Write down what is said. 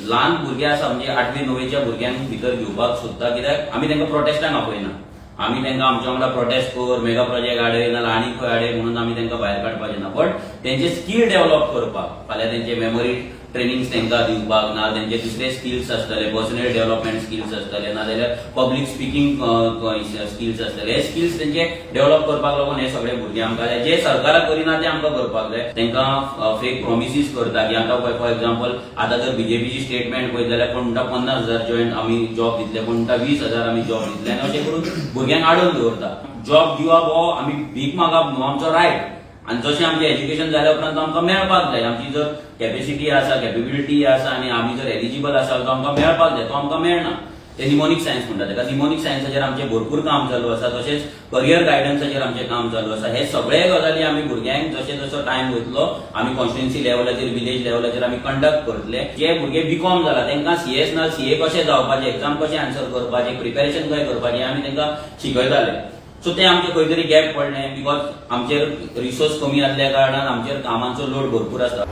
ल्हान भुरगे आसा म्हणजे 8वी 9वीच्या भुरग्यांक भितर घेवपाक सोदता, कित्याक आमी तांकां प्रोटेस्टाक आपयना. आमी तांकां आमच्या वांगडा प्रोटेस्ट कर, मेगा प्रोजेक्ट हाडय नाल्यार आनी खंय हाडय म्हणून आमी तांकां भायर काडपाचें ना. बट तेंचे स्कील डेव्हलप करपाक, फाल्यां तेंचे मेमरी ट्रेनिंग तांकां दिवपाक, ना तेंचे दुसरे स्किल्स आसतले, पर्सनल डेव्हलपमेंट स्किल्स आसतले, ना जाल्यार पब्लीक स्पिकींग स्किल्स आसतले. हे स्किल्स तेंचे डेव्हलप करपाक लागून हे सगळे भुरगे आमकां जाय. जे सरकाराक करिना ते आमकां करपाक जाय. तांकां फेक प्रॉमिसीस करता की आतां फॉर एक्झाम्पल आतां जर बीजेपीची स्टेटमेंट पळयत जाल्यार कोण म्हणटा 50,000 जॉयंट आमी जॉब दितले, कोण म्हणटा 20,000 आमी जॉब दितले, आनी अशें करून भुरग्यांक आडोवन दवरता. जॉब दिवप हो आमी भीक मागप न्हू, आमचो रायट. आणि जशें आमचें एज्युकेशन जाल्या उपरांत आमकां मेळपाक जाय. आमची जर कॅपेसिटी आसा, कॅपेबिलिटी आसा आनी आमी जर एलिजिबल आसा तो आमकां मेळपाक जाय. तो आमकां मेळना. ते निमोनीक सायन्स म्हणटा ताका. निमोनीक सायन्साचेर आमचें भरपूर काम चालू आसा. तशेंच करियर गायडन्साचेर आमचें काम चालू आसा. हे सगळे गजाली आमी भुरग्यांक जशें जसो टायम वयतलो आमी कॉन्स्टिट्युएन्सी लेवलाचेर, विलेज लेवलाचेर आमी कंडक्ट करतले. जे भुरगे बीकॉम जाला तांकां सीएस ना सीए कशें जावपाचें, एक्झाम कशें आन्सर करपाचें, प्रिपेरेशन कशें करपाचें आमी तांकां शिकयताले. सो ते आमचे खंय तरी गॅप पडलें बिकॉज आमचेर रिसोर्स कमी आसल्या कारणान आमचेर कामांचो लोड भरपूर आसता.